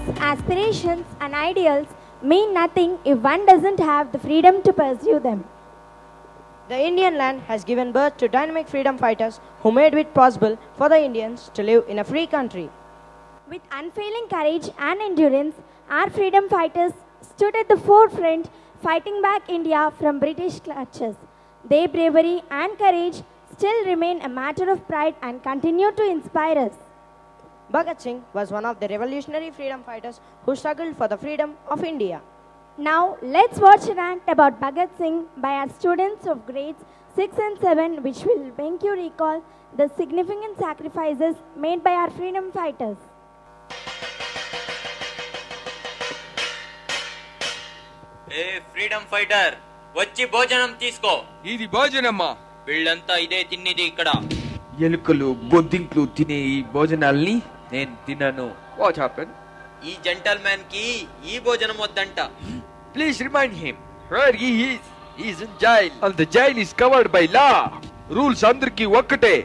dreams, aspirations, and ideals mean nothing if one doesn't have the freedom to pursue them. The Indian land has given birth to dynamic freedom fighters who made it possible for the Indians to live in a free country. With unfailing courage and endurance, our freedom fighters stood at the forefront fighting back India from British clutches. Their bravery and courage still remain a matter of pride and continue to inspire us. Bhagat Singh was one of the revolutionary freedom fighters who struggled for the freedom of India. Now, let's watch an act about Bhagat Singh by our students of grades 6 and 7, which will make you recall the significant sacrifices made by our freedom fighters. A freedom fighter వచ్చి భోజనం తీసుకో. ఇది భోజనమ్మా. వీళ్ళంతా ఇదే తినేది ఇక్కడ. ఎలుకలు బొద్దింకులు తినే ఈ భోజనాల్ని నేను తినను. What happen? ఈ జెంటల్మెన్ కి ఈ భోజనం వద్దంట. Please remind him where he is. He is in jail and the jail is covered by law. Rules అందరికీ ఒక్కటే.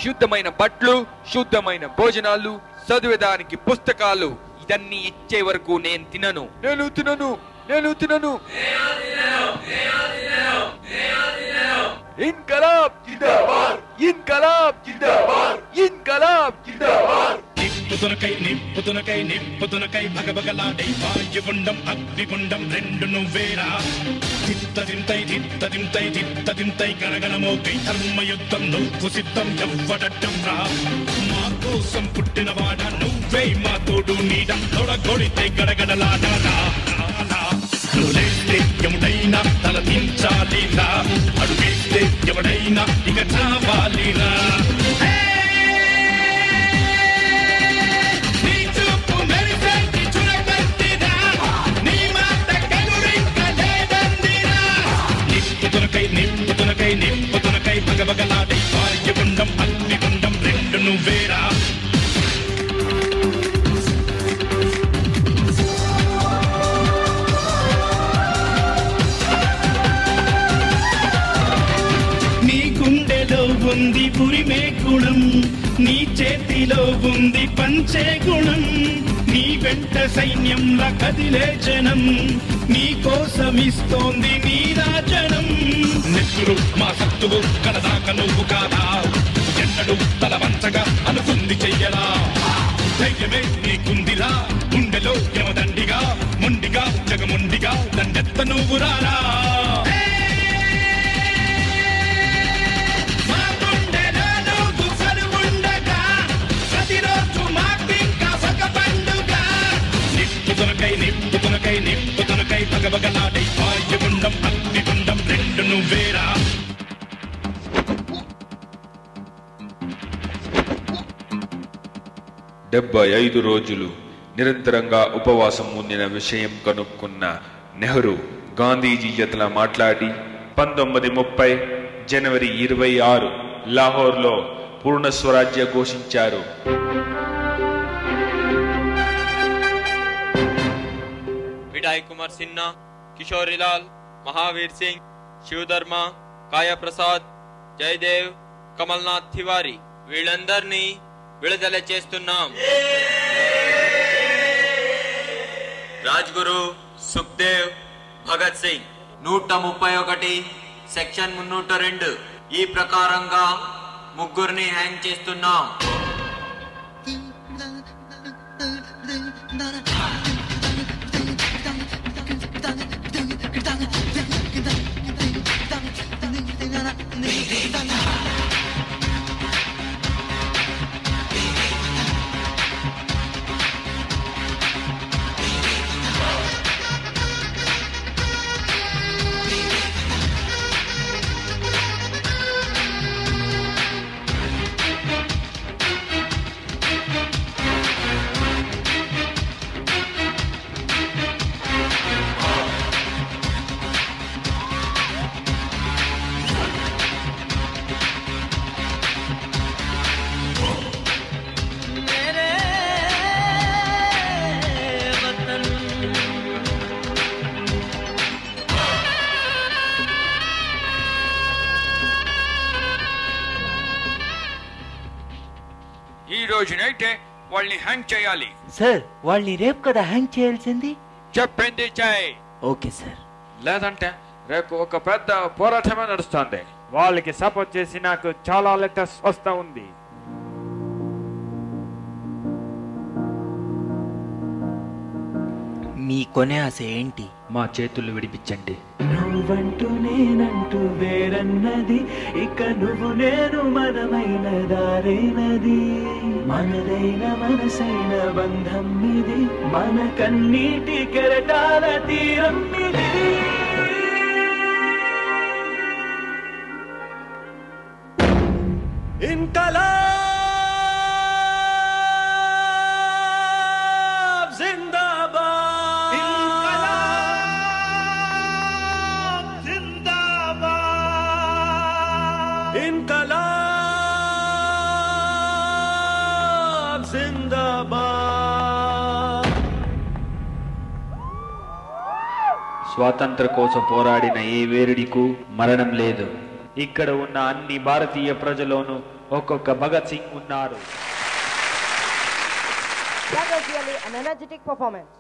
శుద్ధమైన బట్టలు, శుద్ధమైన భోజనాలు, చదివేదానికి పుస్తకాలు, ఇదన్నీ ఇచ్చే వరకు నేను తినను. నేను తినను. ఇన్కలాబ్ జిందాబాద్. ఇన్కలాబ్ జిందాబాద్. ఇన్కలాబ్ జిందాబాద్. నిప్పుతునకై భగభగలాడై వాయుగుండం అగ్నిగుండం రెండు నువ్వేరా. తిత్తదింతై గణగణమోకై ధర్మయుద్ధం నువ్వు సిద్ధం ఎవ్వడట్టం రా. మా కోసం పుట్టినవాడ నువ్వే మా తోడు నీడ. తొడగొడితే గడగడలాడాలా. ఎవడైనా తల దించాలిరా. అడుగేస్తే ఎవడైనా ఇక చావాలిరా. నిప్పుతునకై భగభగలాడై వాయుగుండం అగ్నిగుండం రెండు నువ్వేరా. నీ గుండెలో ఉంది ఉరిమే గుణం, నీ చేతిలో ఉంది పంచే గుణం. నీ వెంట సైన్యంలా కదిలే జనం, నీ కోసమిస్తోంది నీ రాజనం. నెత్తురు మా సత్తువు కలదాక నువ్వు కాదా. ఎన్నడు తల వంచగా అనుకుంది చెయ్యరా. ధైర్యమే నీకుందిరా. గుండెలో యమదండిగా మొండిగా జగముండిగా దండెత్త నువ్వు రారా. నిప్పుతునకై భగభగలాడై వాయుగుండం అగ్నిగుండం రెండు నువ్వేరా. 75 రోజులు నిరంతరంగా ఉపవాసం ఉండిన విషయం కనుక్కున్న నెహ్రూ గాంధీజీ జతలా మాట్లాడి 1930 జనవరి 26 లాహోర్లో పూర్ణ స్వరాజ్య ఘోషించారు. విడాయ్ కుమార్ సిన్హా, కిషోరిలాల్, మహావీర్ సింగ్, శివధర్మ, కాయా ప్రసాద్, జయదేవ్, కమల్నాథ్ తివారీ వీళ్ళందరినీ విడుదల చేస్తున్నాం. రాజ్గురు, సుఖ్దేవ్, భగత్ సింగ్ 131 సెక్షన్ 302 ఈ ప్రకారంగా ముగ్గురిని హ్యాంగ్ చేస్తున్నాం. ఈ రోజునైతే వాళ్ళని హ్యాంగ్ చేయాలి. సార్ వాళ్ళని రేపు కదా హ్యాంగ్ చేయాల్సింది. చెప్పింది చేయి. Okay sir. లేదంటే రేపు ఒక పెద్ద పోరాటమే నడుస్తుంది. వాళ్ళకి సపోర్ట్ చేసి నాకు చాలా లెటర్స్ వస్తా ఉంది. మీ కొనే ఆశ ఏంటి? మా చేతులు విడిపించండి. నువ్వంటూ నేనంటూ వేరన్నది, ఇక నువ్వు నేను మనమైన దారైనది, మనదైన మనసైన బంధం ఇది, మన కన్నీటి కెరటాల తీరం ఇది. ఇన్కలాబ్ జిందాబాద్, ఇన్కలాబ్ జిందాబాద్, ఇన్కలాబ్ జిందాబాద్. స్వాతంత్ర కోసం పోరాడిన ఏ వీరుడికు మరణం లేదు. ఇక్కడ ఉన్న అన్ని భారతీయ ప్రజలోనూ ఒక్కొక్క భగత్ సింగ్ ఉన్నారు. That was really an energetic performance.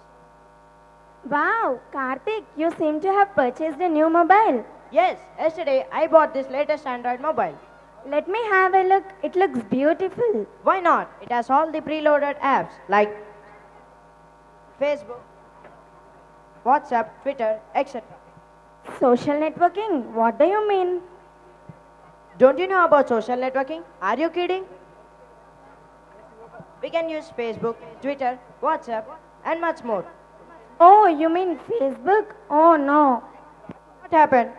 Wow, Karthik, you seem to have purchased a new mobile. Yes, yesterday I bought this latest Android mobile. Let me have a look. It looks beautiful. Why not? It has all the preloaded apps like Facebook, WhatsApp, Twitter, etc. Social networking? What do you mean? Don't you know about social networking? Are you kidding? We can use Facebook, Twitter, WhatsApp, and much more. Oh, you mean Facebook? Oh no. What happened?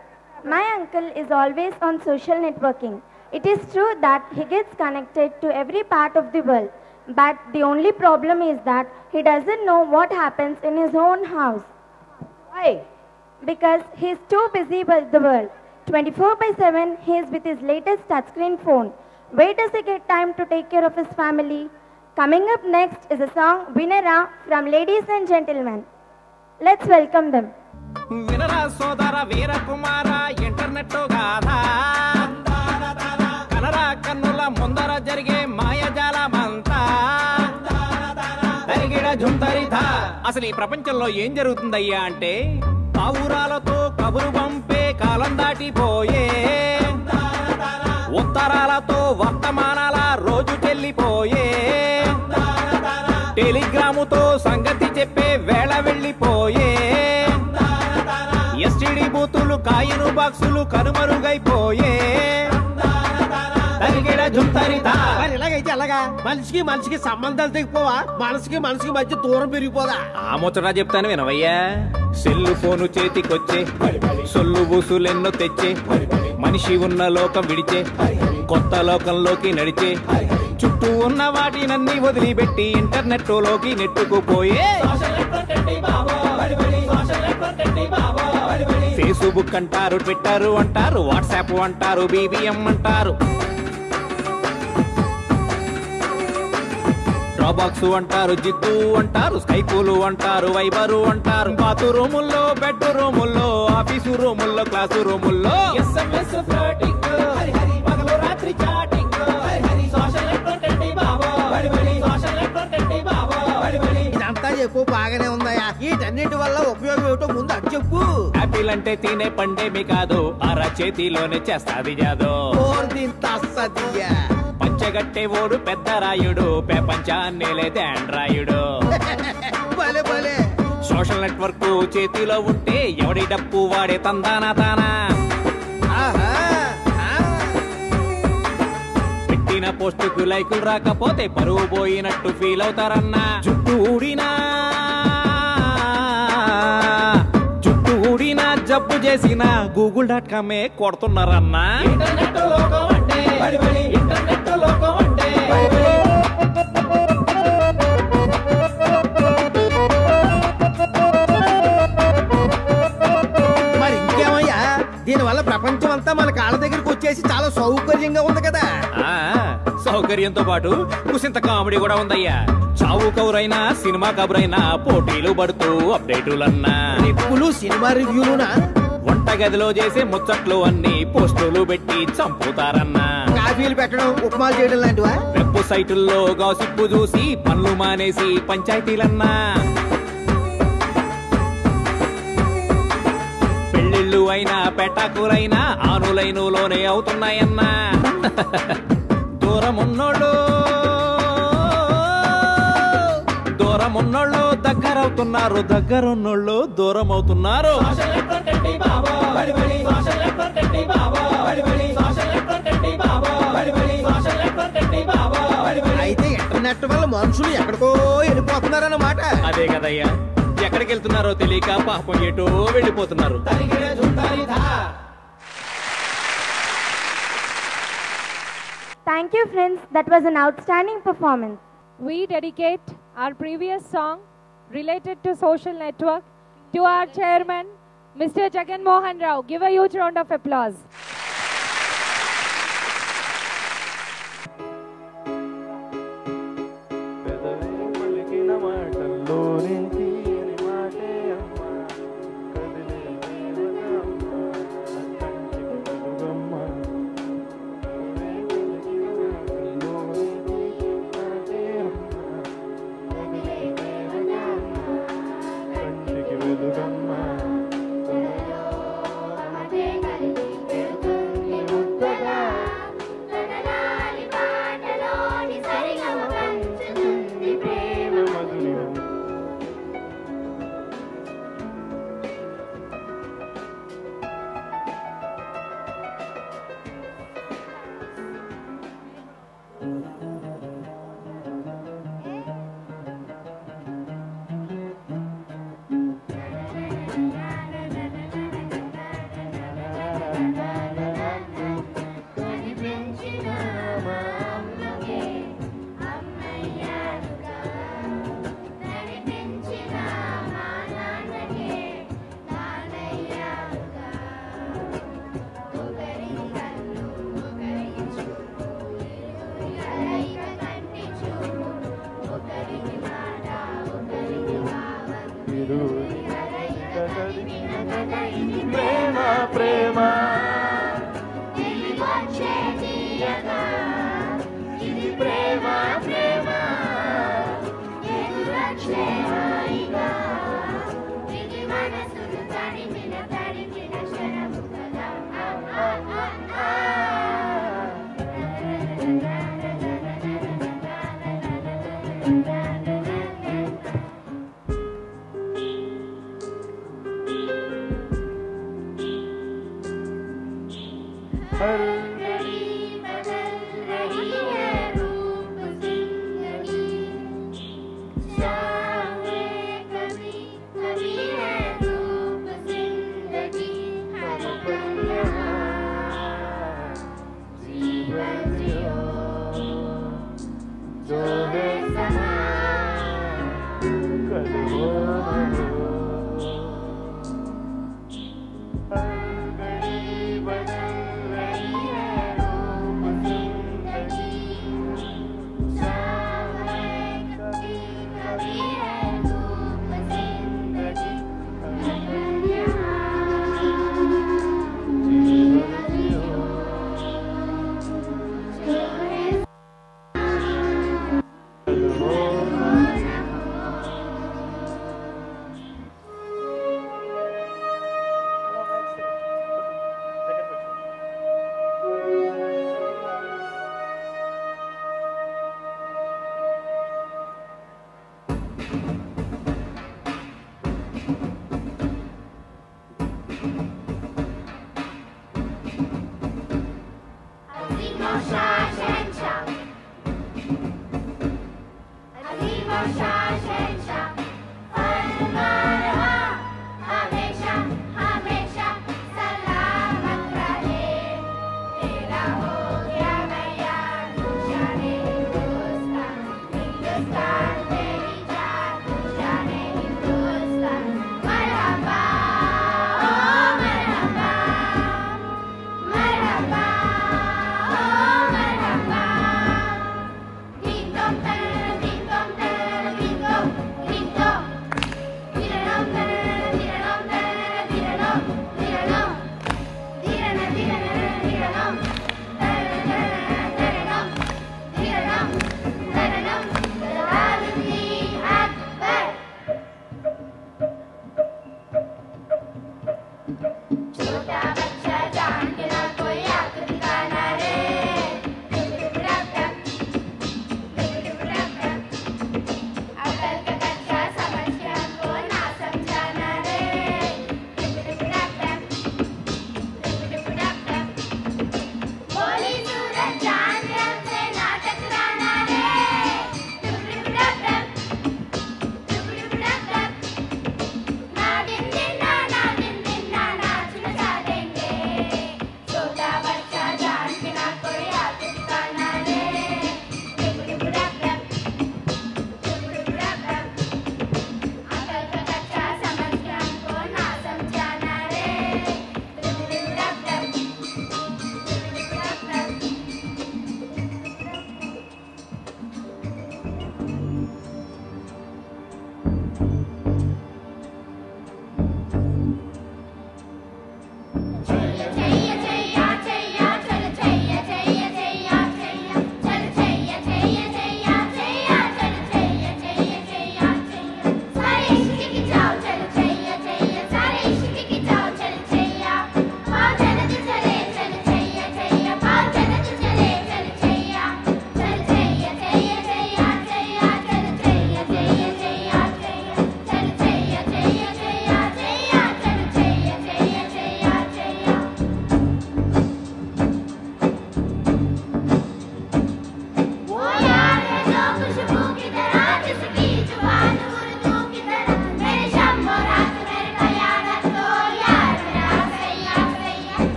My uncle is always on social networking. It is true that he gets connected to every part of the world. But the only problem is that he doesn't know what happens in his own house. Why? Because he is too busy with the world. 24/7 he is with his latest touchscreen phone. Where does he get time to take care of his family? Coming up next is a song Vinara from Ladies and Gentlemen. Let's welcome them. వినరా సోదర Veerakumara internet Gatha, కనరా కన్నుల ముందర జరిగే మాయజాలమంతా తరిగిడ జుంతరితా. అసలు ఈ ప్రపంచంలో ఏం జరుగుతుందయ్యా అంటే, పావురాలతో కబురు పంపే కాలం దాటిపోయే, ఉత్తరాలతో వర్తమానాల రోజు చెల్లిపోయే, టెలిగ్రాముతో సంగతి చెప్పే వేళ వెళ్ళిపోయే, ఎస్టిడి బూతులు కాయిను బాక్సులు కనుమరుగైపోయే, తరిగిడ జుంతరితా. ఇలాగైతే అలాగా మనిషికి మనిషికి సంబంధాలు తెగిపోవా, మనసుకి మనసుకి మధ్య దూరం పెరిగిపోదా? ఆ ముచ్చట చెప్తాను వినవయ్యా. సెల్లు ఫోను చేతికొచ్చే, సొల్లు బూసులెన్నో తెచ్చే, మనిషి ఉన్న లోకం విడిచే, కొత్త లోకంలోకి నడిచే, చుట్టూ ఉన్న వాటినన్నీ వదిలిపెట్టి ఇంటర్నెట్ లోకి నెట్టుకుపోయే. ఫేస్బుక్ అంటారు, ట్విట్టర్ అంటారు, వాట్సాప్ అంటారు, BBM అంటారు, డ్రాబాక్స్ అంటారు, జిద్దు అంటారు, స్కైపులు అంటారు, వైబరు అంటారు, బాతు రూముల్లో, బెడ్ రూముల్లో, ఆఫీసు రూముల్లో, క్లాసు రూముల్లో SMS ఫ్లోటింగ్, పగలు రాత్రి చాటింగ్, సోషల్ నెట్వర్క్ బాబో, సోషల్ నెట్వర్క్ బాబో. ఇదంతా చెప్పు, బాగానే ఉందయ్యా. వీటన్నిటి వల్ల ఉపయోగం ఏమిటో ముందు అది చెప్పు. యాపిల్ అంటే తినే పండేమి కాదు, అర చేతిలోనే చేస్తాది జాదో. పంచగట్టే ఓడు పెద్ద రాయుడు, ప్రపంచాన్ని లేదే ఆండ్రాయుడు. సోషల్ నెట్వర్క్ చేతిలో ఉంటే ఎవడి డప్పు వాడే తందానా తానా. పెట్టిన పోస్టుకు లైకులు రాకపోతే పరువు పోయినట్టు ఫీల్ అవుతారన్నా. జుట్టు ఊడినా జబ్బు చేసిన google.com కొడుతున్నారన్నా. ఇంటర్నెట్ లోకం అంటే ఇంటర్నెట్ లోకం అంటే మరి ఇంకేమయ్యా, దీనివల్ల ప్రపంచం అంతా మన కాళ్ళ దగ్గరికి వచ్చేసి చాలా సౌకర్యంగా ఉంది కదా. సౌకర్యంతో పాటు కుసింత కామెడీ కూడా ఉందయ్యా. చావు కబురైనా సినిమా కబురైనా పోటీలు పడుతూ అప్డేటులన్నా, రివ్యూలు సినిమా రివ్యూలునా, వంట గదిలో చేసే ముచ్చట్లు అన్ని పోస్టులు పెట్టి చంపుతారన్నా. కాఫీలు పెట్టడం ఉప్మాలు చేయడం లాంటివా? వెబ్సైటుల్లో గాసిప్పు చూసి పనులు మానేసి పంచాయతీలన్నా, పెళ్ళిళ్ళు అయినా పెటాకులైనా ఆనులైనులోనే అవుతున్నాయన్నా. దూరమున్నోళ్ళు దగ్గరవుతున్నారు, దగ్గరున్నోళ్ళు దూరం అవుతున్నారు. అయితే ఇంటర్నెట్ వల్ల మనుషులు ఎక్కడికో వెళ్ళిపోతున్నారన్నమాట. అదే కదయ్యా, ఎక్కడికి వెళ్తున్నారో తెలియక పాపం ఎటో వెళ్ళిపోతున్నారు. Thank you, friends. That was an outstanding performance. We dedicate our previous song related to social network to our chairman, Mr. Jagan Mohan Rao. Give a huge round of applause.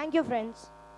Thank you, friends.